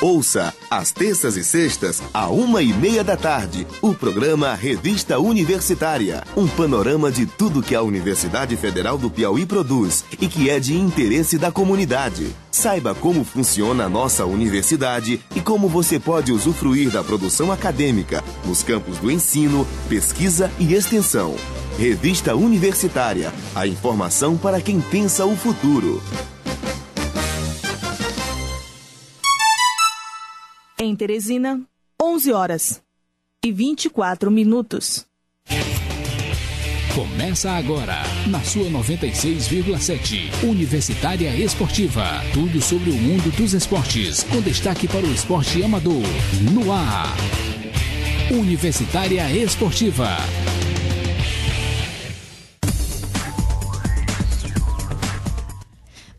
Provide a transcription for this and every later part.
Ouça, às terças e sextas, à 1h30 da tarde, o programa Revista Universitária. Um panorama de tudo que a Universidade Federal do Piauí produz e que é de interesse da comunidade. Saiba como funciona a nossa universidade e como você pode usufruir da produção acadêmica nos campos do ensino, pesquisa e extensão. Revista Universitária, a informação para quem pensa o futuro. Em Teresina, 11h24. Começa agora, na sua 96,7, Universitária Esportiva. Tudo sobre o mundo dos esportes, com destaque para o esporte amador. No ar, Universitária Esportiva.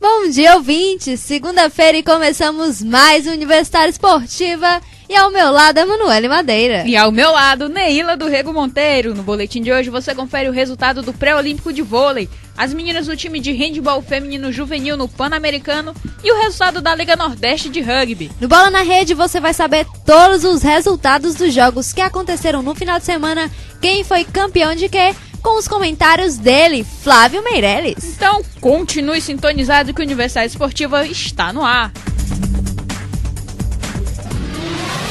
Bom dia, ouvintes! Segunda-feira e começamos mais Universitária Esportiva. E ao meu lado, a Manuele Madeira. E ao meu lado, Neila do Rego Monteiro. No boletim de hoje, você confere o resultado do pré-olímpico de vôlei, as meninas do time de handebol feminino juvenil no Pan-Americano e o resultado da Liga Nordeste de rugby. No Bola na Rede, você vai saber todos os resultados dos jogos que aconteceram no final de semana, quem foi campeão de quê, com os comentários dele, Flávio Meirelles. Então, continue sintonizado que o Universidade Esportiva está no ar.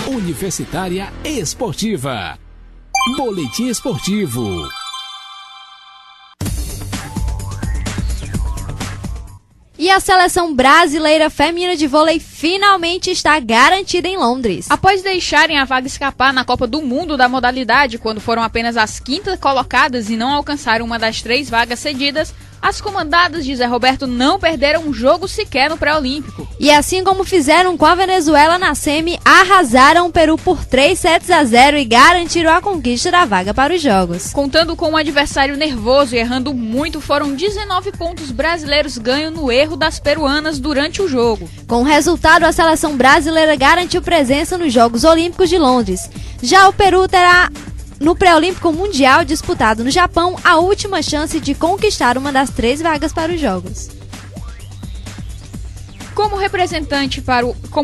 Universitária Esportiva. Boletim Esportivo. E a seleção brasileira feminina de vôlei finalmente está garantida em Londres. Após deixarem a vaga escapar na Copa do Mundo da modalidade, quando foram apenas as quintas colocadas e não alcançaram uma das 3 vagas cedidas, as comandadas de Zé Roberto não perderam um jogo sequer no pré-olímpico. E assim como fizeram com a Venezuela na semi, arrasaram o Peru por 3-0 e garantiram a conquista da vaga para os jogos. Contando com um adversário nervoso e errando muito, foram 19 pontos brasileiros ganhos no erro das peruanas durante o jogo. Com o resultado, a seleção brasileira garantiu presença nos Jogos Olímpicos de Londres. Já o Peru terá no pré-olímpico mundial disputado no Japão a última chance de conquistar uma das 3 vagas para os Jogos. Como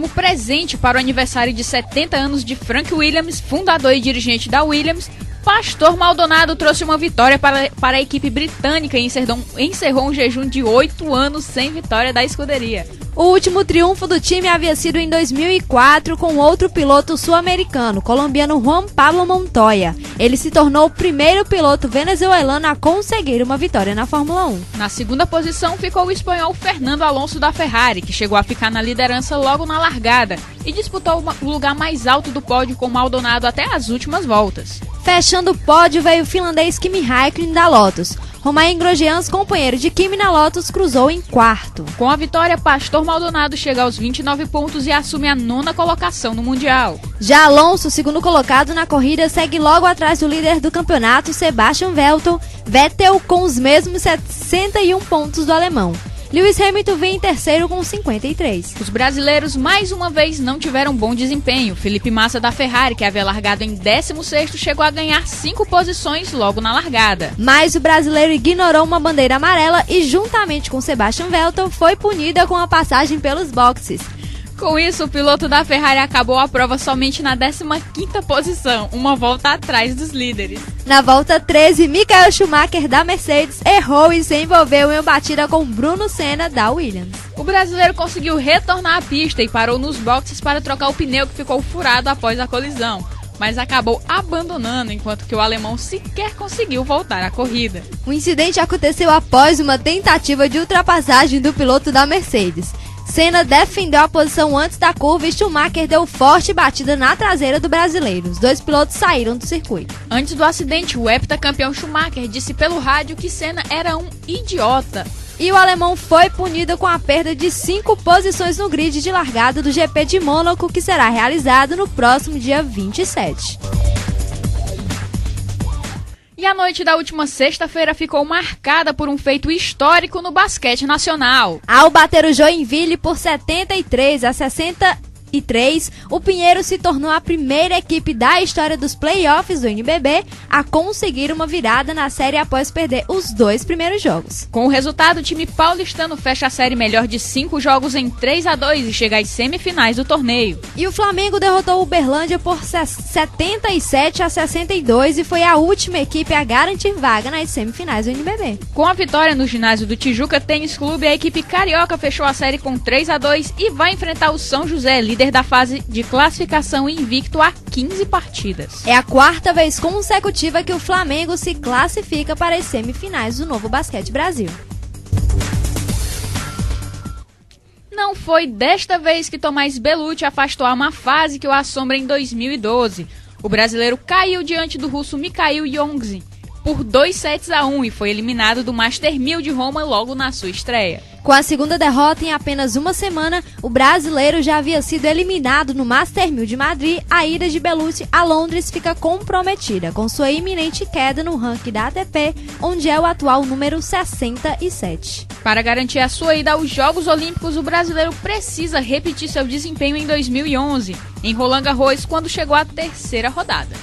presente para o aniversário de 70 anos de Frank Williams, fundador e dirigente da Williams, Pastor Maldonado trouxe uma vitória para a equipe britânica e encerrou um jejum de 8 anos sem vitória da escuderia. O último triunfo do time havia sido em 2004 com outro piloto sul-americano, colombiano Juan Pablo Montoya. Ele se tornou o primeiro piloto venezuelano a conseguir uma vitória na Fórmula 1. Na segunda posição ficou o espanhol Fernando Alonso da Ferrari, que chegou a ficar na liderança logo na largada e disputou o lugar mais alto do pódio com Maldonado até as últimas voltas. Fechando o pódio veio o finlandês Kimi Räikkönen da Lotus. Romain Grosjean, companheiro de Kimi na Lotus, cruzou em quarto. Com a vitória, Pastor Maldonado chega aos 29 pontos e assume a 9ª colocação no Mundial. Já Alonso, segundo colocado na corrida, segue logo atrás do líder do campeonato, Sebastian Vettel, com os mesmos 61 pontos do alemão. Lewis Hamilton vem em terceiro com 53. Os brasileiros mais uma vez não tiveram bom desempenho. Felipe Massa da Ferrari, que havia largado em 16º, chegou a ganhar 5 posições logo na largada. Mas o brasileiro ignorou uma bandeira amarela e, juntamente com Sebastian Vettel, foi punida com a passagem pelos boxes. Com isso, o piloto da Ferrari acabou a prova somente na 15ª posição, uma volta atrás dos líderes. Na volta 13, Michael Schumacher da Mercedes errou e se envolveu em uma batida com Bruno Senna da Williams. O brasileiro conseguiu retornar à pista e parou nos boxes para trocar o pneu que ficou furado após a colisão, mas acabou abandonando enquanto que o alemão sequer conseguiu voltar à corrida. O incidente aconteceu após uma tentativa de ultrapassagem do piloto da Mercedes. Senna defendeu a posição antes da curva e Schumacher deu forte batida na traseira do brasileiro. Os 2 pilotos saíram do circuito. Antes do acidente, o heptacampeão Schumacher disse pelo rádio que Senna era um idiota. E o alemão foi punido com a perda de 5 posições no grid de largada do GP de Mônaco, que será realizado no próximo dia 27. E a noite da última sexta-feira ficou marcada por um feito histórico no basquete nacional. Ao bater o Joinville por 73-60 o Pinheiro se tornou a primeira equipe da história dos playoffs do NBB a conseguir uma virada na série após perder os 2 primeiros jogos. Com o resultado, o time paulistano fecha a série melhor de 5 jogos em 3-2 e chega às semifinais do torneio. E o Flamengo derrotou o Uberlândia por 77-62 e foi a última equipe a garantir vaga nas semifinais do NBB. Com a vitória no ginásio do Tijuca Tênis Clube, a equipe carioca fechou a série com 3-2 e vai enfrentar o São José, líder da fase de classificação, invicto a 15 partidas. É a 4ª vez consecutiva que o Flamengo se classifica para as semifinais do Novo Basquete Brasil. Não foi desta vez que Tomás Bellucci afastou a má fase que o assombra em 2012. O brasileiro caiu diante do russo Mikhail Yongzin por 2-1 e foi eliminado do Master 1000 de Roma logo na sua estreia. Com a segunda derrota em apenas uma semana, o brasileiro já havia sido eliminado no Master 1000 de Madrid. A ida de Bellucci a Londres fica comprometida com sua iminente queda no ranking da ATP, onde é o atual número 67. Para garantir a sua ida aos Jogos Olímpicos, o brasileiro precisa repetir seu desempenho em 2011, em Roland Garros, quando chegou à 3ª rodada.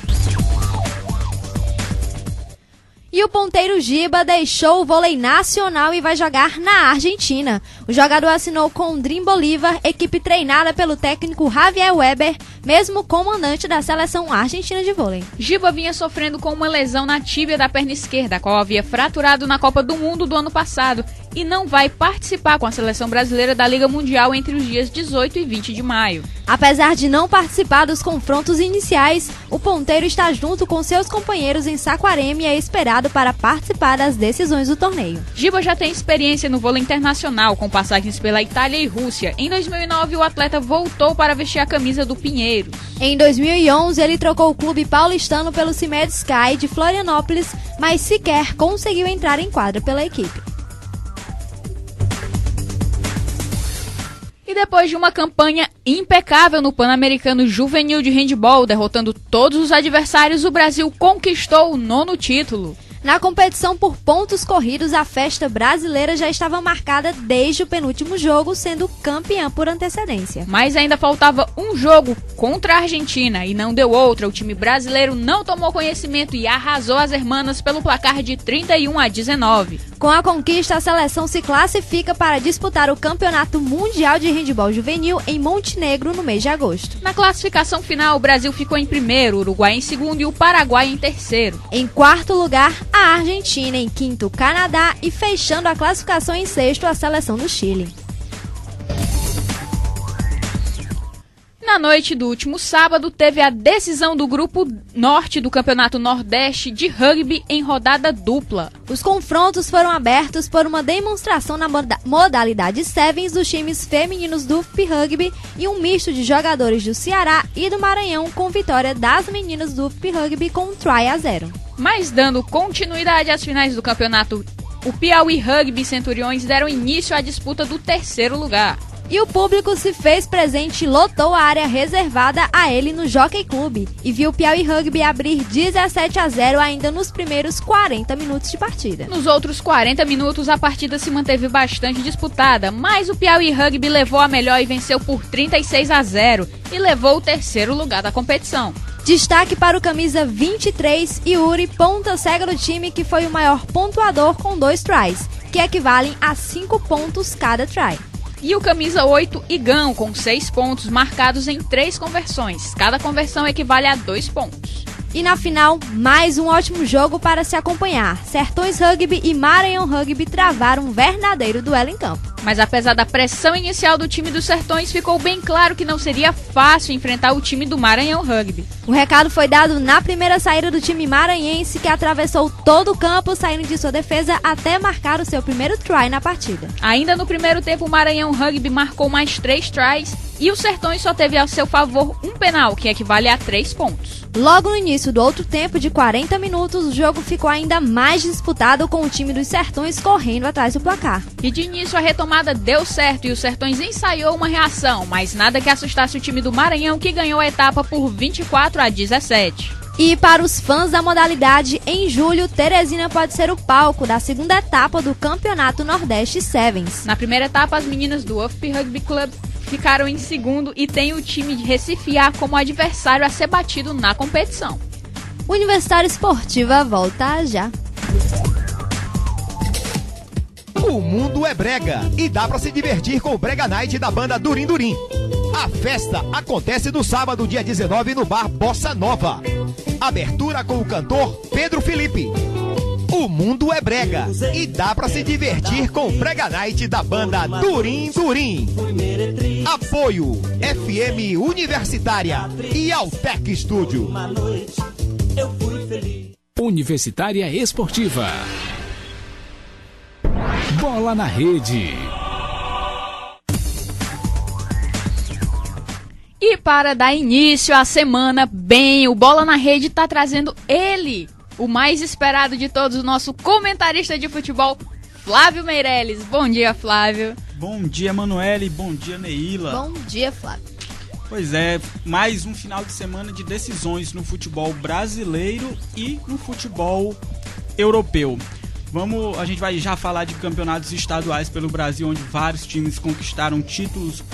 E o ponteiro Giba deixou o vôlei nacional e vai jogar na Argentina. O jogador assinou com o Dream Bolívar, equipe treinada pelo técnico Javier Weber, mesmo comandante da seleção argentina de vôlei. Giba vinha sofrendo com uma lesão na tíbia da perna esquerda, a qual havia fraturado na Copa do Mundo do ano passado, e não vai participar com a seleção brasileira da Liga Mundial entre os dias 18 e 20 de maio. Apesar de não participar dos confrontos iniciais, o ponteiro está junto com seus companheiros em Saquarema e é esperado para participar das decisões do torneio. Giba já tem experiência no vôlei internacional, com passagens pela Itália e Rússia. Em 2009, o atleta voltou para vestir a camisa do Pinheiros. Em 2011, ele trocou o clube paulistano pelo Cimed Sky de Florianópolis, mas sequer conseguiu entrar em quadra pela equipe. E depois de uma campanha impecável no Pan-Americano Juvenil de Handebol, derrotando todos os adversários, o Brasil conquistou o 9º título. Na competição por pontos corridos, a festa brasileira já estava marcada desde o penúltimo jogo, sendo campeã por antecedência. Mas ainda faltava um jogo contra a Argentina e não deu outra. O time brasileiro não tomou conhecimento e arrasou as hermanas pelo placar de 31-19. Com a conquista, a seleção se classifica para disputar o Campeonato Mundial de Handebol Juvenil em Montenegro no mês de agosto. Na classificação final, o Brasil ficou em primeiro, o Uruguai em segundo e o Paraguai em terceiro. Em quarto lugar, a Argentina, em quinto, o Canadá e fechando a classificação em sexto, a seleção do Chile. Na noite do último sábado, teve a decisão do Grupo Norte do Campeonato Nordeste de Rugby em rodada dupla. Os confrontos foram abertos por uma demonstração na modalidade Sevens dos times femininos do UFP Rugby e um misto de jogadores do Ceará e do Maranhão, com vitória das meninas do UFP Rugby com 3-0. Mas dando continuidade às finais do campeonato, o Piauí Rugby Centuriões deram início à disputa do terceiro lugar. E o público se fez presente e lotou a área reservada a ele no Jockey Club e viu o Piauí Rugby abrir 17-0 ainda nos primeiros 40 minutos de partida. Nos outros 40 minutos, a partida se manteve bastante disputada, mas o Piauí Rugby levou a melhor e venceu por 36-0 e levou o terceiro lugar da competição. Destaque para o camisa 23, Yuri, ponta cega do time, que foi o maior pontuador com 2 tries, que equivalem a 5 pontos cada try. E o camisa 8, Igão, com 6 pontos marcados em 3 conversões. Cada conversão equivale a 2 pontos. E na final, mais um ótimo jogo para se acompanhar. Sertões Rugby e Maranhão Rugby travaram um verdadeiro duelo em campo. Mas apesar da pressão inicial do time dos Sertões, ficou bem claro que não seria fácil enfrentar o time do Maranhão Rugby. O recado foi dado na primeira saída do time maranhense, que atravessou todo o campo, saindo de sua defesa até marcar o seu primeiro try na partida. Ainda no primeiro tempo, o Maranhão Rugby marcou mais 3 tries e o Sertões só teve a seu favor um penal, que equivale a 3 pontos. Logo no início do outro tempo, de 40 minutos, o jogo ficou ainda mais disputado, com o time dos Sertões correndo atrás do placar. E de início a retomada deu certo e o Sertões ensaiou uma reação, mas nada que assustasse o time do Maranhão, que ganhou a etapa por 24-17. E para os fãs da modalidade, em julho, Teresina pode ser o palco da segunda etapa do Campeonato Nordeste Sevens. Na primeira etapa, as meninas do UFP Rugby Club ficaram em segundo e tem o time de Recife A como adversário a ser batido na competição. Universitária Esportiva volta já. O mundo é brega e dá pra se divertir com o Brega Night da banda Durim Durim. A festa acontece no sábado, dia 19, no bar Bossa Nova. Abertura com o cantor Pedro Felipe. O mundo é brega e dá pra se divertir com o Brega Night da banda Durim Durim. Apoio FM Universitária e Altec Studio. Universitária Esportiva. Bola na Rede. E para dar início à semana bem, o Bola na Rede está trazendo ele, o mais esperado de todos, o nosso comentarista de futebol, Flávio Meirelles. Bom dia, Flávio. Bom dia, Manoele. Bom dia, Neila. Bom dia, Flávio. Pois é, mais um final de semana de decisões no futebol brasileiro e no futebol europeu. A gente vai já falar de campeonatos estaduais pelo Brasil, onde vários times conquistaram títulos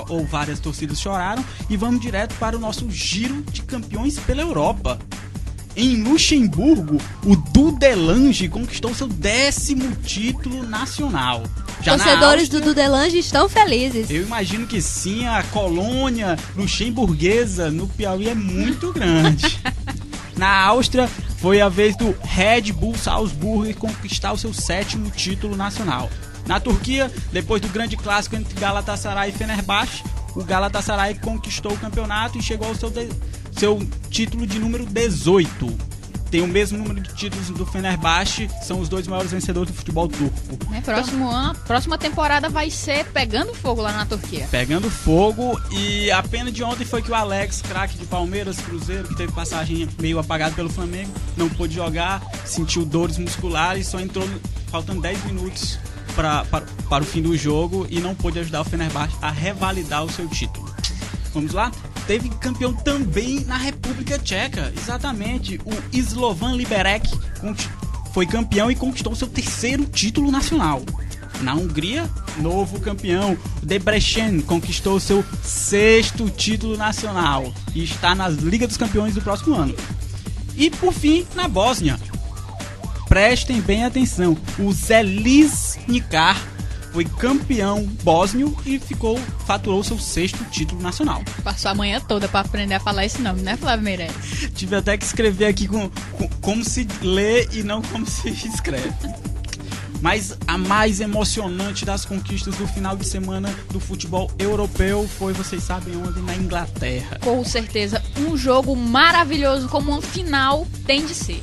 ou várias torcidas choraram. E vamos direto para o nosso giro de campeões pela Europa. Em Luxemburgo, o Dudelange conquistou seu 10º título nacional. Torcedores do Dudelange estão felizes. Eu imagino que sim, a colônia luxemburguesa no Piauí é muito grande. Na Áustria, foi a vez do Red Bull Salzburg conquistar o seu 7º título nacional. Na Turquia, depois do grande clássico entre Galatasaray e Fenerbahçe, o Galatasaray conquistou o campeonato e chegou ao seu título de número 18. Tem o mesmo número de títulos do Fenerbahçe, são os dois maiores vencedores do futebol turco. Próxima temporada vai ser pegando fogo lá na Turquia. Pegando fogo, e a pena de ontem foi que o Alex, craque de Palmeiras, Cruzeiro, que teve passagem meio apagada pelo Flamengo, não pôde jogar, sentiu dores musculares, só entrou faltando 10 minutos para o fim do jogo e não pôde ajudar o Fenerbahçe a revalidar o seu título. Vamos lá? Teve campeão também na República Tcheca, exatamente, o Slovan Liberec foi campeão e conquistou seu 3º título nacional. Na Hungria, novo campeão, o Debrecen conquistou seu 6º título nacional e está na Liga dos Campeões do próximo ano. E por fim, na Bósnia, prestem bem atenção, o Željezničar foi campeão bósnio e faturou seu 6º título nacional. Passou a manhã toda para aprender a falar esse nome, né, Flávio Meirelles? Tive até que escrever aqui como se lê e não como se escreve. Mas a mais emocionante das conquistas do final de semana do futebol europeu foi, vocês sabem onde? Na Inglaterra. Com certeza, um jogo maravilhoso como uma final tem de ser.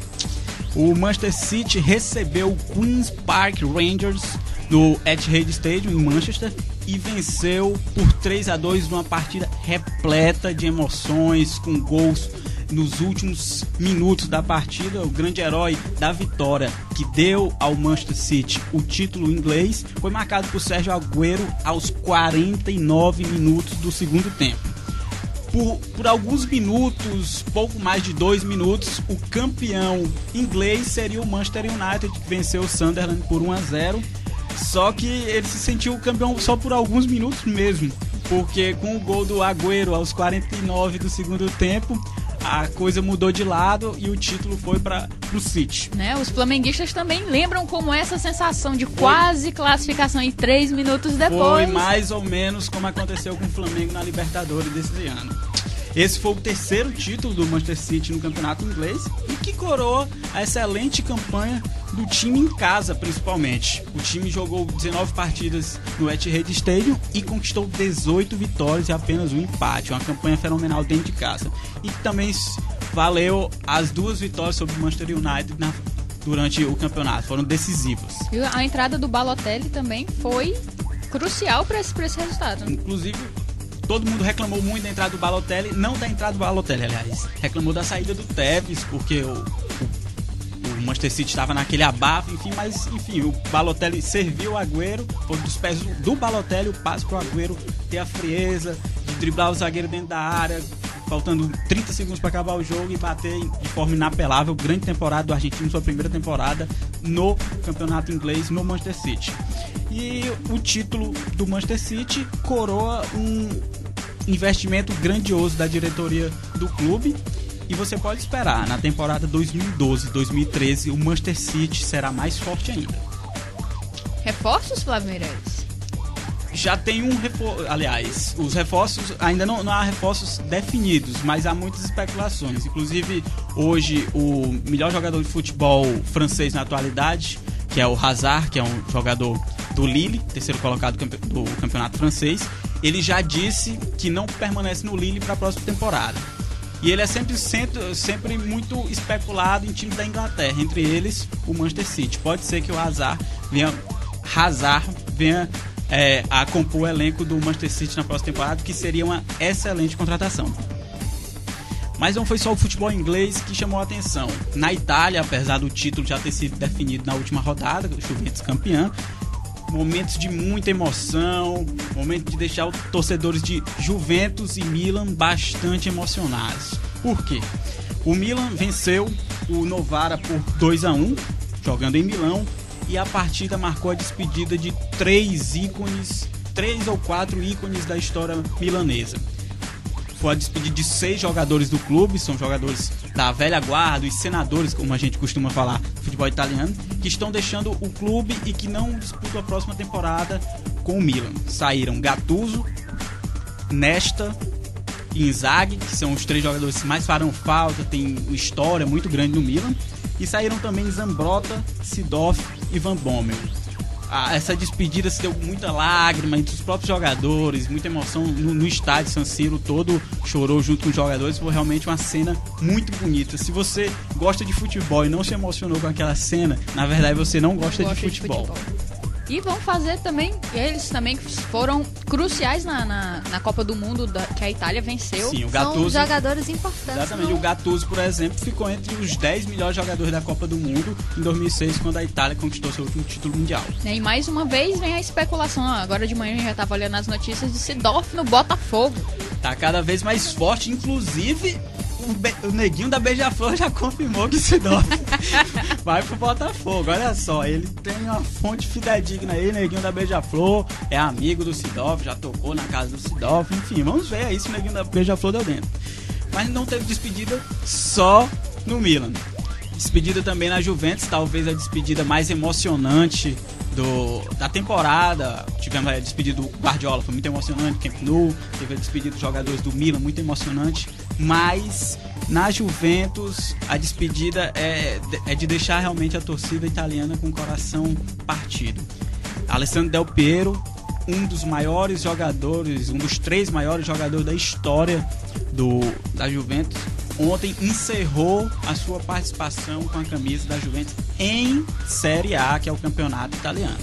O Manchester City recebeu o Queen's Park Rangers no Etihad Stadium em Manchester e venceu por 3-2 numa partida repleta de emoções, com gols nos últimos minutos da partida. O grande herói da vitória, que deu ao Manchester City o título inglês, foi marcado por Sérgio Agüero aos 49 minutos do segundo tempo. Por alguns minutos, pouco mais de 2 minutos, o campeão inglês seria o Manchester United, que venceu o Sunderland por 1-0. Só que ele se sentiu campeão só por alguns minutos mesmo, porque com o gol do Agüero aos 49 do segundo tempo, a coisa mudou de lado e o título foi para o City. Né? Os flamenguistas também lembram como essa sensação de quase classificação e 3 minutos depois. Foi mais ou menos como aconteceu com o Flamengo na Libertadores desse ano. Esse foi o 3º título do Manchester City no campeonato inglês e que coroa a excelente campanha do time em casa, principalmente. O time jogou 19 partidas no Etihad Stadium e conquistou 18 vitórias e apenas um empate. Uma campanha fenomenal dentro de casa. E também valeu as 2 vitórias sobre o Manchester United durante o campeonato. Foram decisivas. E a entrada do Balotelli também foi crucial para esse resultado. Inclusive, todo mundo reclamou muito da entrada do Balotelli, não da entrada do Balotelli, aliás. Reclamou da saída do Tevez, porque o Manchester City estava naquele abafo, mas o Balotelli serviu o Agüero, foi dos pés do Balotelli o passe para o Agüero ter a frieza de driblar o zagueiro dentro da área, faltando 30 segundos para acabar o jogo e bater de forma inapelável. Grande temporada do argentino, sua primeira temporada no campeonato inglês no Manchester City. E o título do Manchester City coroa um investimento grandioso da diretoria do clube. E você pode esperar, na temporada 2012-2013, o Manchester City será mais forte ainda. Reforços, Flávio Meirelles? Já tem um reforço, aliás, os reforços, ainda não há reforços definidos, mas há muitas especulações. Inclusive, hoje, o melhor jogador de futebol francês na atualidade, que é o Hazard, que é um jogador do Lille, terceiro colocado do campeonato francês, ele já disse que não permanece no Lille para a próxima temporada. E ele é sempre muito especulado em times da Inglaterra, entre eles o Manchester City. Pode ser que o Hazard venha a compor o elenco do Manchester City na próxima temporada, que seria uma excelente contratação. Mas não foi só o futebol inglês que chamou a atenção. Na Itália, apesar do título já ter sido definido na última rodada, o Juventus campeão, momentos de muita emoção, momento de deixar os torcedores de Juventus e Milan bastante emocionados. Por quê? O Milan venceu o Novara por 2-1, jogando em Milão, e a partida marcou a despedida de 3 ou 4 ícones da história milanesa. Foi a despedida de 6 jogadores do clube, são jogadores da velha guarda, os senadores, como a gente costuma falar, do futebol italiano, que estão deixando o clube e que não disputam a próxima temporada com o Milan. Saíram Gattuso, Nesta e Inzaghi, que são os 3 jogadores que mais farão falta, tem uma história muito grande no Milan. E saíram também Zambrotta, Seedorf e Van Bommel. Essa despedida se deu muita lágrima entre os próprios jogadores, muita emoção no estádio. San Siro todo chorou junto com os jogadores. Foi realmente uma cena muito bonita. Se você gosta de futebol e não se emocionou com aquela cena, na verdade você não gosta de futebol. E vão fazer também, eles também foram cruciais na Copa do Mundo que a Itália venceu. Sim, o Gattuso, são jogadores importantes. Exatamente, o Gattuso, por exemplo, ficou entre os 10 melhores jogadores da Copa do Mundo em 2006, quando a Itália conquistou seu último título mundial. E mais uma vez vem a especulação, agora de manhã eu já estava olhando as notícias de Seedorf no Botafogo. Tá cada vez mais forte, inclusive o neguinho da Beija-Flor já confirmou que Seedorf vai pro Botafogo. Olha só, ele tem uma fonte fidedigna aí, neguinho da Beija-Flor, é amigo do Seedorf, já tocou na casa do Seedorf, enfim, vamos ver aí se o neguinho da Beija-Flor deu dentro. Mas não teve despedida só no Milan. Despedida também na Juventus, talvez a despedida mais emocionante da temporada. Tivemos a despedida do Guardiola, foi muito emocionante, Camp Nou, teve a despedida dos jogadores do Milan, muito emocionante, mas na Juventus a despedida é de deixar realmente a torcida italiana com o coração partido. Alessandro Del Piero, um dos maiores jogadores, um dos 3 maiores jogadores da história da Juventus, ontem encerrou a sua participação com a camisa da Juventus em Série A, que é o campeonato italiano.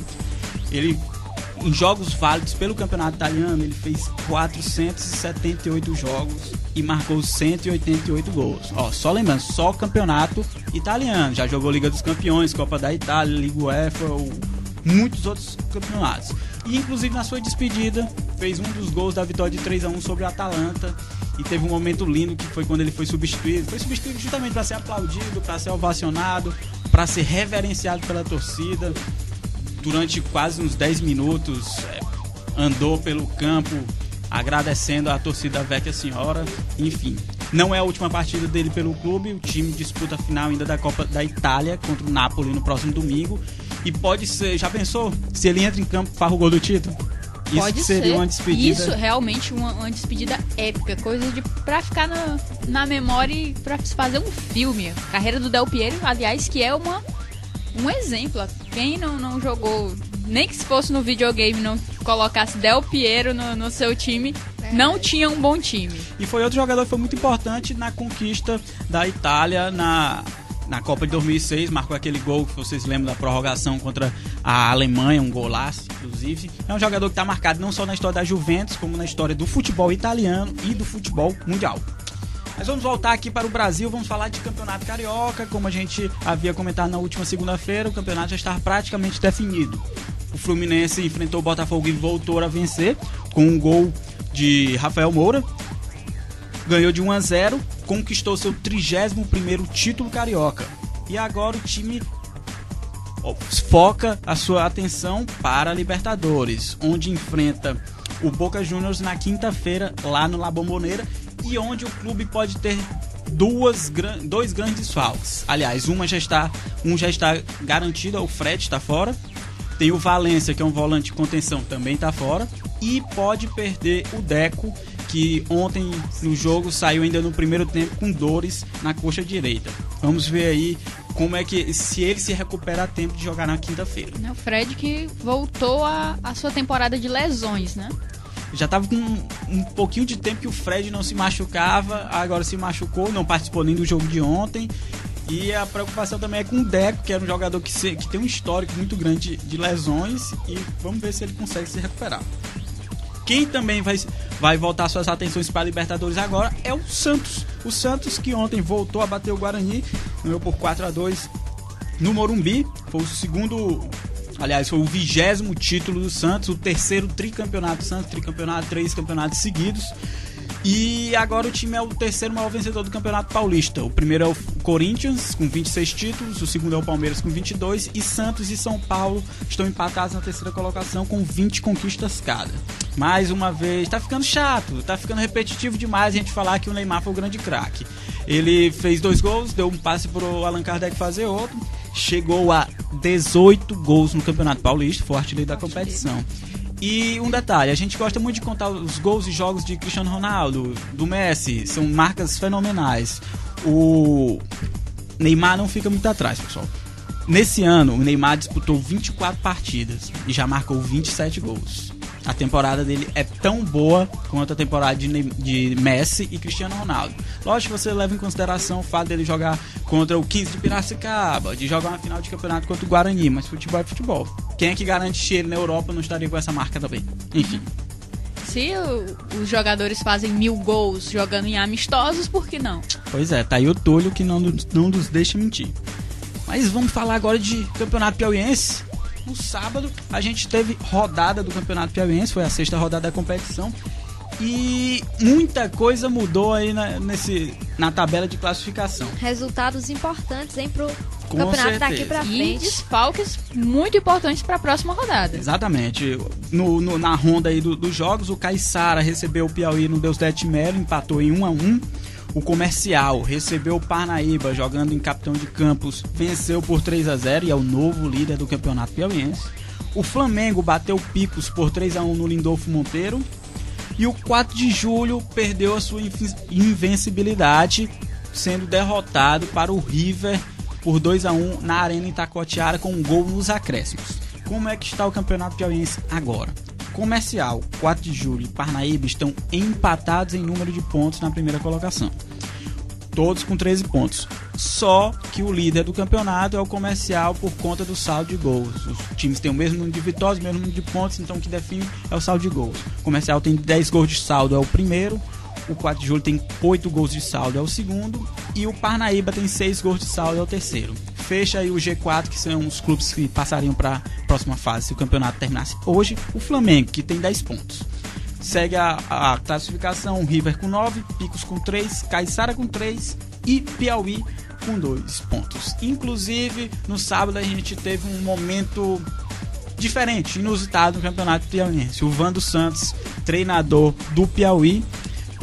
Ele, em jogos válidos pelo campeonato italiano, ele fez 478 jogos e marcou 188 gols. Só lembrando, só campeonato italiano. Já jogou Liga dos Campeões, Copa da Itália, Liga UEFA, muitos outros campeonatos. E inclusive na sua despedida fez um dos gols da vitória de 3-1 sobre o Atalanta. E teve um momento lindo que foi quando ele foi substituído. Foi substituído justamente para ser aplaudido, para ser ovacionado, para ser reverenciado pela torcida. Durante quase uns 10 minutos andou pelo campo agradecendo a torcida Vecchia Senhora. Enfim, não é a última partida dele pelo clube. O time disputa a final ainda da Copa da Itália contra o Napoli no próximo domingo. E pode ser, já pensou? Se ele entra em campo e farra o gol do título? Pode isso seria ser. Uma despedida. Isso realmente uma despedida épica, coisa pra ficar na memória e pra fazer um filme. A carreira do Del Piero, aliás, que é um exemplo. Quem não jogou, nem que se fosse no videogame, não colocasse Del Piero no seu time, não tinha um bom time. E foi outro jogador que foi muito importante na conquista da Itália na Copa de 2006, marcou aquele gol que vocês lembram da prorrogação contra a Alemanha, um golaço, inclusive. É um jogador que está marcado não só na história da Juventus, como na história do futebol italiano e do futebol mundial. Mas vamos voltar aqui para o Brasil, vamos falar de Campeonato Carioca. Como a gente havia comentado na última segunda-feira, o campeonato já está praticamente definido. O Fluminense enfrentou o Botafogo e voltou a vencer com um gol de Rafael Moura. Ganhou de 1-0, conquistou seu 31º título carioca. E agora o time foca a sua atenção para a Libertadores, onde enfrenta o Boca Juniors na quinta-feira lá no La Bombonera, e onde o clube pode ter dois grandes desfalques. Aliás, um já está garantido, o Fred está fora. Tem o Valência, que é um volante de contenção, também está fora. E pode perder o Deco, que ontem no jogo saiu ainda no primeiro tempo com dores na coxa direita. Vamos ver aí como é que, se ele se recupera a tempo de jogar na quinta-feira. O Fred que voltou a sua temporada de lesões, né? Já estava com um pouquinho de tempo que o Fred não se machucava, agora se machucou, não participou nem do jogo de ontem. E a preocupação também é com o Deco, que era um jogador que tem um histórico muito grande de lesões, e vamos ver se ele consegue se recuperar. Quem também vai voltar suas atenções para a Libertadores agora é o Santos. O Santos, que ontem voltou a bater o Guarani, ganhou por 4-2 no Morumbi. Foi o segundo, aliás, foi o 20º título do Santos, o terceiro tricampeonato do Santos, 3 campeonatos seguidos. E agora o time é o terceiro maior vencedor do Campeonato Paulista. O primeiro é o Corinthians, com 26 títulos. O segundo é o Palmeiras, com 22. E Santos e São Paulo estão empatados na terceira colocação, com 20 conquistas cada. Mais uma vez, tá ficando chato, tá ficando repetitivo demais a gente falar que o Neymar foi o grande craque. Ele fez 2 gols, deu um passe pro Allan Kardec fazer outro. Chegou a 18 gols no Campeonato Paulista, foi o artilheiro da competição. E um detalhe, a gente gosta muito de contar os gols e jogos de Cristiano Ronaldo, do Messi, são marcas fenomenais. O Neymar não fica muito atrás, pessoal. Nesse ano, o Neymar disputou 24 partidas e já marcou 27 gols. A temporada dele é tão boa quanto a temporada de Messi e Cristiano Ronaldo. Lógico que você leva em consideração o fato dele jogar contra o 15 de Piracicaba, de jogar uma final de campeonato contra o Guarani, mas futebol é futebol. Quem é que garante que ele na Europa não estaria com essa marca também? Enfim. Se os jogadores fazem 1000 gols jogando em amistosos, por que não? Pois é, tá aí o Túlio que não nos deixa mentir. Mas vamos falar agora de Campeonato Piauiense. No sábado a gente teve rodada do Campeonato Piauiense, foi a 6ª rodada da competição. E muita coisa mudou aí na tabela de classificação. Resultados importantes, hein, pro campeonato daqui pra frente. E desfalques muito importantes para a próxima rodada. Exatamente. Na ronda aí dos jogos, o Caiçara recebeu o Piauí no Deus Dete Melo, empatou em 1-1. O Comercial recebeu o Parnaíba jogando em Capitão de Campos, venceu por 3-0 e é o novo líder do Campeonato Piauiense. O Flamengo bateu o Picos por 3-1 no Lindolfo Monteiro. E o 4 de julho perdeu a sua invencibilidade, sendo derrotado para o River por 2-1 na Arena Itacoatiara com um gol nos acréscimos. Como é que está o Campeonato Piauiense agora? Comercial, 4 de julho e Parnaíba estão empatados em número de pontos na primeira colocação. Todos com 13 pontos. Só que o líder do campeonato é o Comercial por conta do saldo de gols. Os times têm o mesmo número de vitórias, o mesmo número de pontos, então o que define é o saldo de gols. O Comercial tem 10 gols de saldo, é o primeiro. O 4 de julho tem 8 gols de saldo, é o segundo. E o Parnaíba tem 6 gols de saldo, é o terceiro. Fecha aí o G4, que são os clubes que passariam para a próxima fase se o campeonato terminasse hoje. O Flamengo, que tem 10 pontos. Segue a classificação, River com 9, Picos com 3, Caiçara com 3 e Piauí com 2 pontos. Inclusive, no sábado a gente teve um momento diferente, inusitado no Campeonato Piauiense. O Vando Santos, treinador do Piauí,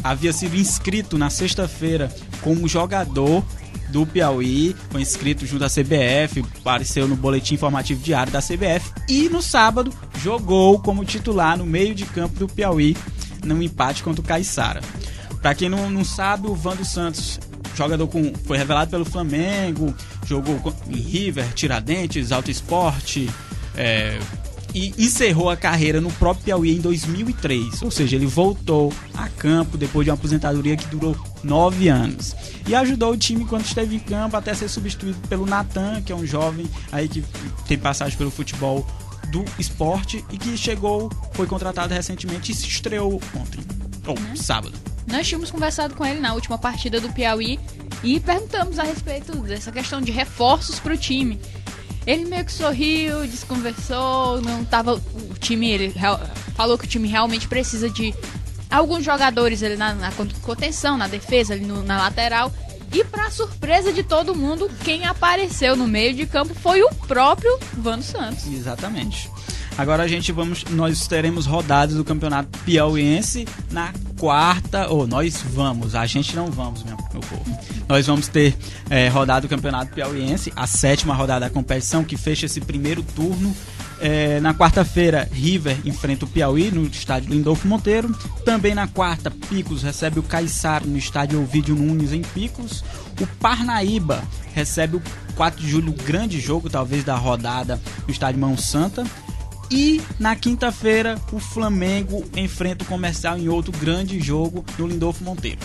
havia sido inscrito na sexta-feira como jogador do Piauí, foi inscrito junto à CBF, apareceu no boletim informativo diário da CBF e no sábado jogou como titular no meio de campo do Piauí, num empate contra o Caiçara. Para quem não sabe, o Vando Santos, jogador foi revelado pelo Flamengo, jogou em River, Tiradentes, Alto Esporte, e encerrou a carreira no próprio Piauí em 2003, ou seja, ele voltou a campo depois de uma aposentadoria que durou 9 anos e ajudou o time quando esteve em campo até ser substituído pelo Natan, que é um jovem aí que tem passagem pelo futebol do esporte e que foi contratado recentemente e se estreou ontem, sábado. Nós tínhamos conversado com ele na última partida do Piauí e perguntamos a respeito dessa questão de reforços para o time. Ele meio que sorriu, desconversou, não tava o time, ele falou que o time realmente precisa de alguns jogadores ali na contenção, na defesa, ali na lateral, E para surpresa de todo mundo, quem apareceu no meio de campo foi o próprio Vando Santos. Exatamente. Agora nós teremos rodadas do Campeonato Piauiense na quarta, a gente não vamos, meu povo. Nós vamos ter rodada do Campeonato Piauiense, a 7ª rodada da competição, que fecha esse primeiro turno. Na quarta-feira, River enfrenta o Piauí no estádio Lindolfo Monteiro. Também na quarta, Picos recebe o Caiçara no estádio Ovidio Nunes em Picos. O Parnaíba recebe o 4 de julho, grande jogo talvez da rodada no estádio Mão Santa. E na quinta-feira, o Flamengo enfrenta o Comercial em outro grande jogo no Lindolfo Monteiro.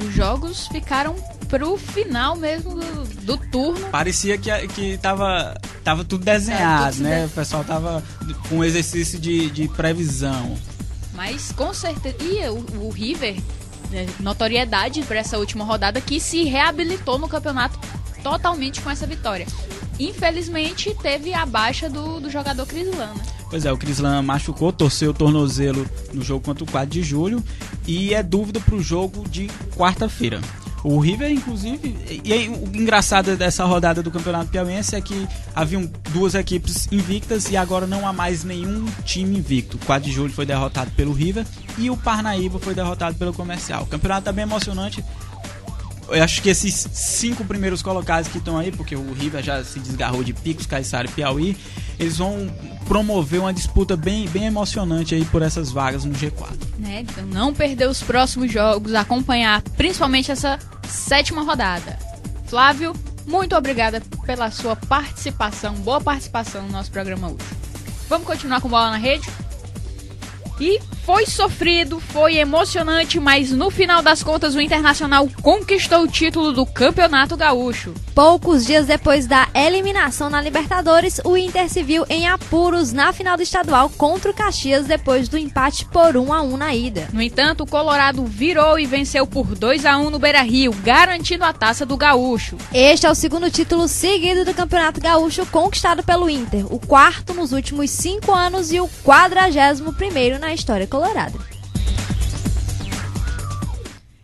Os jogos ficaram pro final mesmo do turno. Parecia que tava tudo desenhado, né? O pessoal tava com um exercício de previsão. Mas com certeza. E o River, notoriedade para essa última rodada, que se reabilitou no campeonato totalmente com essa vitória. Infelizmente, teve a baixa do jogador Crislan, né? Pois é, o Crislan machucou, torceu o tornozelo no jogo contra o 4 de julho e é dúvida para o jogo de quarta-feira. O River, inclusive, e aí, o engraçado dessa rodada do Campeonato Piauiense é que haviam 2 equipes invictas e agora não há mais nenhum time invicto. O 4 de julho foi derrotado pelo River e o Parnaíba foi derrotado pelo Comercial. O campeonato tá bem emocionante. Eu acho que esses 5 primeiros colocados que estão aí, porque o River já se desgarrou de Picos, Caiçara e Piauí, eles vão promover uma disputa bem emocionante aí por essas vagas no G4. Então não perder os próximos jogos, acompanhar principalmente essa 7ª rodada. Flávio, muito obrigada pela sua participação, boa participação no nosso programa hoje. Vamos continuar com Bola na Rede? E foi sofrido, foi emocionante, mas no final das contas o Internacional conquistou o título do Campeonato Gaúcho. Poucos dias depois da eliminação na Libertadores, o Inter se viu em apuros na final do estadual contra o Caxias depois do empate por 1-1 na ida. No entanto, o Colorado virou e venceu por 2-1 no Beira-Rio, garantindo a taça do Gaúcho. Este é o segundo título seguido do Campeonato Gaúcho conquistado pelo Inter, o 4º nos últimos 5 anos e o 41º na história colorada.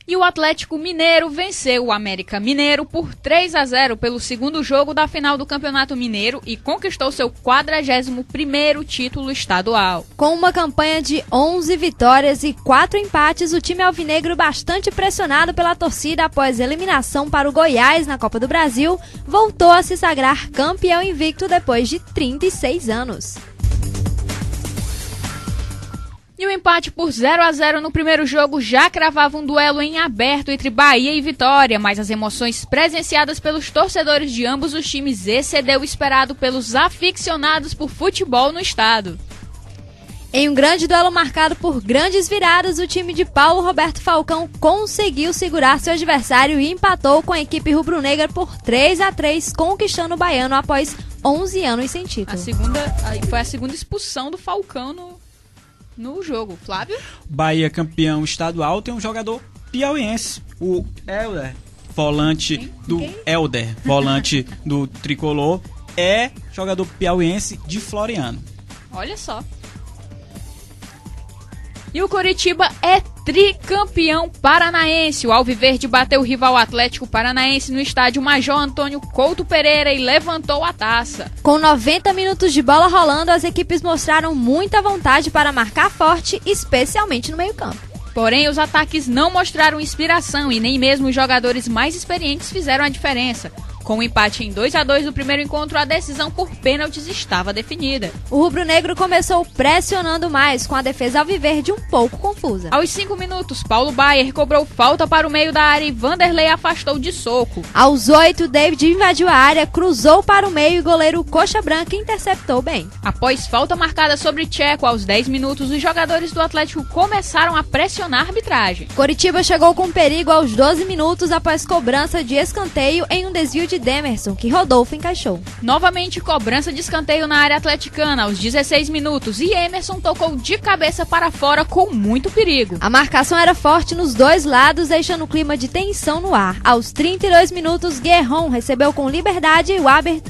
E o Atlético Mineiro venceu o América Mineiro por 3-0 pelo segundo jogo da final do Campeonato Mineiro e conquistou seu 41º título estadual. Com uma campanha de 11 vitórias e 4 empates, o time alvinegro, bastante pressionado pela torcida após eliminação para o Goiás na Copa do Brasil, voltou a se sagrar campeão invicto depois de 36 anos. E o empate por 0-0 no primeiro jogo já cravava um duelo em aberto entre Bahia e Vitória, mas as emoções presenciadas pelos torcedores de ambos os times excedeu o esperado pelos aficionados por futebol no estado. Em um grande duelo marcado por grandes viradas, o time de Paulo Roberto Falcão conseguiu segurar seu adversário e empatou com a equipe rubro-negra por 3-3, conquistando o baiano após 11 anos sem título. Foi a segunda expulsão do Falcão no jogo. Flávio? Bahia, campeão estadual, tem um jogador piauiense, o Helder, volante volante do Tricolor, é jogador piauiense de Floriano. Olha só. E o Coritiba é tricampeão paranaense. O Alviverde bateu o rival Atlético Paranaense no estádio Major Antônio Couto Pereira e levantou a taça. Com 90 minutos de bola rolando, as equipes mostraram muita vontade para marcar forte, especialmente no meio-campo. Porém, os ataques não mostraram inspiração e nem mesmo os jogadores mais experientes fizeram a diferença. Com o empate em 2-2 no primeiro encontro, a decisão por pênaltis estava definida. O rubro-negro começou pressionando mais, com a defesa alviverde um pouco confusa. Aos 5 minutos, Paulo Baier cobrou falta para o meio da área e Vanderlei afastou de soco. Aos 8, David invadiu a área, cruzou para o meio e o goleiro Coxa Branca interceptou bem. Após falta marcada sobre Tcheco, aos 10 minutos, os jogadores do Atlético começaram a pressionar a arbitragem. Coritiba chegou com perigo aos 12 minutos após cobrança de escanteio em um desvio de Demerson, que Rodolfo encaixou. Novamente, cobrança de escanteio na área atleticana aos 16 minutos e Emerson tocou de cabeça para fora com muito perigo. A marcação era forte nos dois lados, deixando o clima de tensão no ar. Aos 32 minutos, Guerron recebeu com liberdade e o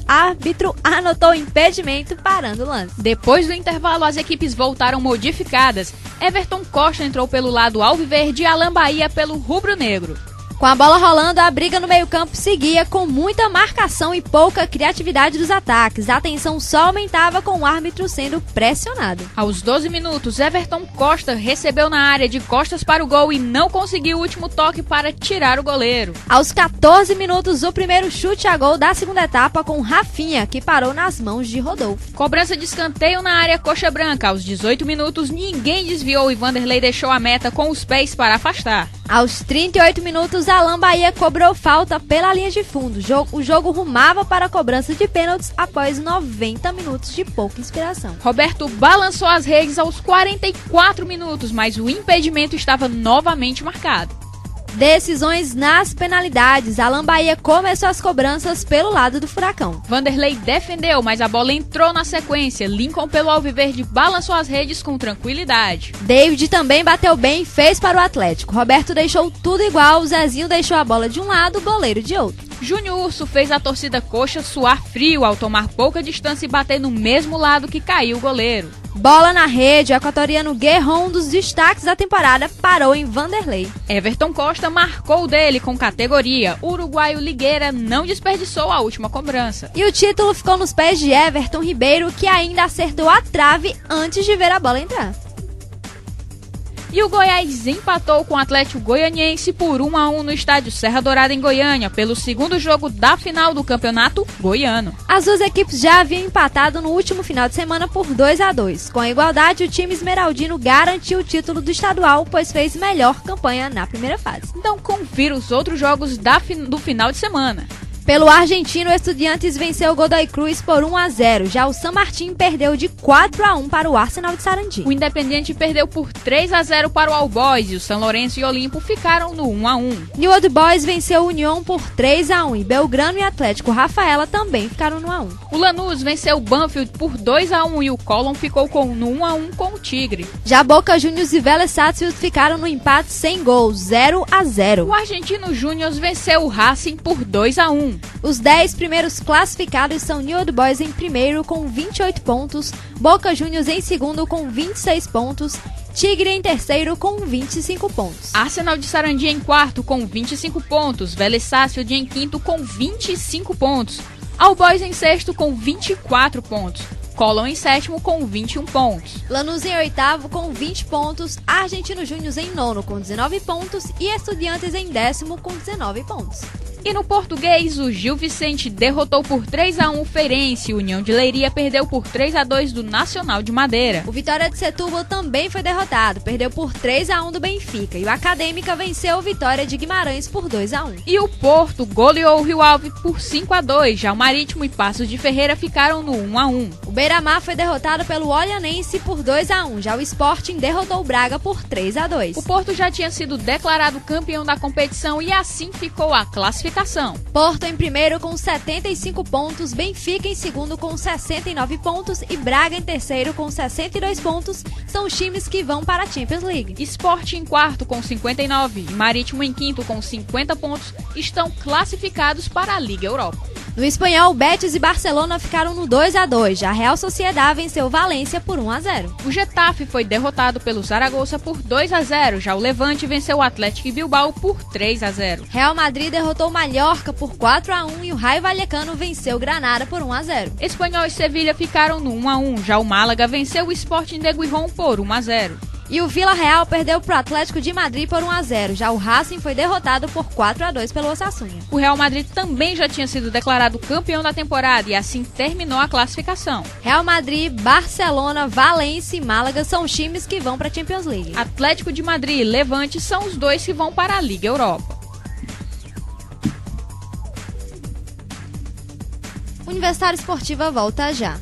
árbitro anotou impedimento, parando o lance. Depois do intervalo, as equipes voltaram modificadas. Everton Costa entrou pelo lado alviverde e Alan Bahia pelo rubro-negro. Com a bola rolando, a briga no meio-campo seguia com muita marcação e pouca criatividade dos ataques. A tensão só aumentava com o árbitro sendo pressionado. Aos 12 minutos, Everton Costa recebeu na área de costas para o gol e não conseguiu o último toque para tirar o goleiro. Aos 14 minutos, o primeiro chute a gol da segunda etapa com Rafinha, que parou nas mãos de Rodolfo. Cobrança de escanteio na área coxa branca. Aos 18 minutos, ninguém desviou e Vanderlei deixou a meta com os pés para afastar. Aos 38 minutos, Alan Bahia cobrou falta pela linha de fundo. O jogo rumava para a cobrança de pênaltis após 90 minutos de pouca inspiração. Roberto balançou as redes aos 44 minutos, mas o impedimento estava novamente marcado. Decisões nas penalidades. Alan Bahia começou as cobranças pelo lado do Furacão. Vanderlei defendeu, mas a bola entrou na sequência. Lincoln pelo alviverde balançou as redes com tranquilidade. David também bateu bem e fez para o Atlético. Roberto deixou tudo igual. O Zezinho deixou a bola de um lado, o goleiro de outro. Júnior Urso fez a torcida coxa suar frio ao tomar pouca distância e bater no mesmo lado que caiu o goleiro. Bola na rede, o equatoriano Guerron, um dos destaques da temporada, parou em Vanderlei. Everton Costa marcou o dele com categoria. O uruguaio Ligueira não desperdiçou a última cobrança. E o título ficou nos pés de Everton Ribeiro, que ainda acertou a trave antes de ver a bola entrar. E o Goiás empatou com o Atlético Goianiense por 1-1 no estádio Serra Dourada, em Goiânia, pelo segundo jogo da final do campeonato goiano. As duas equipes já haviam empatado no último final de semana por 2-2. Com a igualdade, o time esmeraldino garantiu o título do estadual, pois fez melhor campanha na primeira fase. Então confira os outros jogos do final de semana. Pelo argentino, o Estudiantes venceu o Godoy Cruz por 1-0. Já o San Martín perdeu de 4-1 para o Arsenal de Sarandi. O Independiente perdeu por 3-0 para o All Boys e o São Lourenço e Olimpo ficaram no 1-1. New Old Boys venceu o União por 3-1 e Belgrano e Atlético Rafaela também ficaram no 1-1. O Lanús venceu o Banfield por 2-1 e o Colón ficou no 1-1 com o Tigre. Já Boca Juniors e Vélez Sarsfield ficaram no empate sem gols, 0-0. O Argentino Júnior venceu o Racing por 2-1. Os 10 primeiros classificados são New Old Boys em primeiro com 28 pontos, Boca Juniors em segundo com 26 pontos, Tigre em terceiro com 25 pontos. Arsenal de Sarandi em quarto com 25 pontos, Vélez Sarsfield em quinto com 25 pontos, All Boys em sexto com 24 pontos, Colón em sétimo com 21 pontos. Lanús em oitavo com 20 pontos, Argentino Júnior em nono com 19 pontos e Estudiantes em décimo com 19 pontos. E no português, o Gil Vicente derrotou por 3-1 o Feirense. O União de Leiria perdeu por 3-2 do Nacional de Madeira. O Vitória de Setúbal também foi derrotado, perdeu por 3-1 do Benfica. E o Acadêmica venceu o Vitória de Guimarães por 2-1. E o Porto goleou o Rio Ave por 5-2. Já o Marítimo e Paços de Ferreira ficaram no 1-1. O Beira-Mar foi derrotado pelo Olhanense por 2-1. Já o Sporting derrotou o Braga por 3-2. O Porto já tinha sido declarado campeão da competição e assim ficou a classificação. Porto em primeiro com 75 pontos, Benfica em segundo com 69 pontos e Braga em terceiro com 62 pontos. São os times que vão para a Champions League. Sport em quarto com 59 e Marítimo em quinto com 50 pontos estão classificados para a Liga Europa. No espanhol, Betis e Barcelona ficaram no 2-2. Já a Real Sociedad venceu Valência por 1-0. O Getafe foi derrotado pelo Zaragoza por 2-0. Já o Levante venceu o Atlético Bilbao por 3-0. Real Madrid derrotou Mallorca por 4-1 e o Rayo Vallecano venceu Granada por 1-0. Espanhol e Sevilha ficaram no 1-1. Já o Málaga venceu o Sporting de Gijón por 1-0. E o Vila Real perdeu para o Atlético de Madrid por 1-0. Já o Racing foi derrotado por 4-2 pelo Osasuna. O Real Madrid também já tinha sido declarado campeão da temporada e assim terminou a classificação. Real Madrid, Barcelona, Valência e Málaga são os times que vão para a Champions League. Atlético de Madrid e Levante são os dois que vão para a Liga Europa. Universitário Esportiva volta já.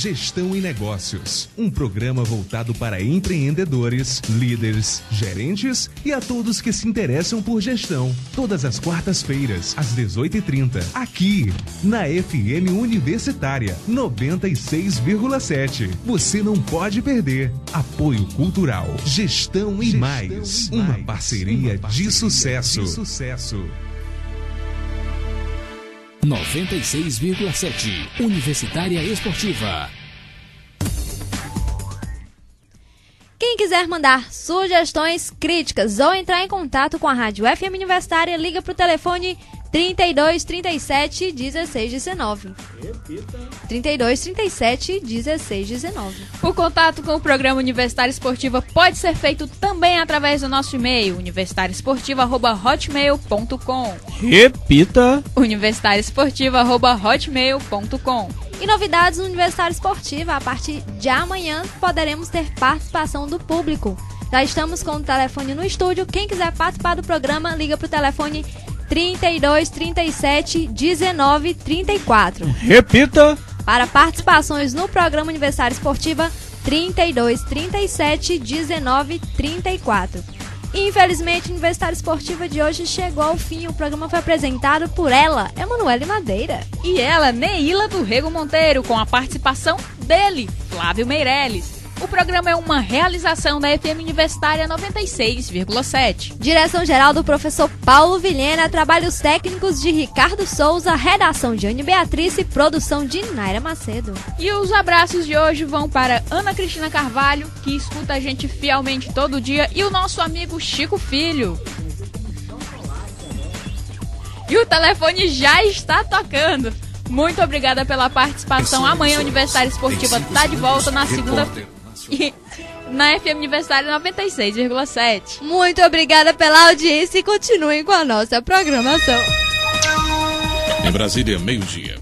Gestão e Negócios, um programa voltado para empreendedores, líderes, gerentes e a todos que se interessam por gestão. Todas as quartas-feiras, às 18h30, aqui na FM Universitária 96,7. Você não pode perder. Apoio Cultural, Gestão e Mais, uma parceria de sucesso. 96,7 Universitária Esportiva. quiser mandar sugestões, críticas ou entrar em contato com a Rádio FM Universitária, liga para o telefone 32 37 16 19. 32 37 16 19. O contato com o programa Universitária Esportiva pode ser feito também através do nosso e-mail, universitariesportiva@hotmail.com. Repita. universitariesportiva@hotmail.com. E novidades no Universitário Esportiva, a partir de amanhã poderemos ter participação do público. Já estamos com o telefone no estúdio, quem quiser participar do programa, liga para o telefone 32 37 19 34. Repita. Para participações no programa Universitário Esportiva, 32 37 19 34. Infelizmente, a Universitário Esportiva de hoje chegou ao fim. O programa foi apresentado por ela, Emanuele Madeira. E ela, Neila do Rego Monteiro, com a participação dele, Flávio Meirelles. O programa é uma realização da FM Universitária 96,7. Direção-geral do professor Paulo Vilhena, trabalhos técnicos de Ricardo Souza, redação de Anne Beatriz e produção de Naira Macedo. E os abraços de hoje vão para Ana Cristina Carvalho, que escuta a gente fielmente todo dia, e o nosso amigo Chico Filho. E o telefone já está tocando. Muito obrigada pela participação. Amanhã a Universitária Esportiva está de volta na segunda... E na FM Universitária 96,7. Muito obrigada pela audiência e continuem com a nossa programação. Em Brasília, meio-dia.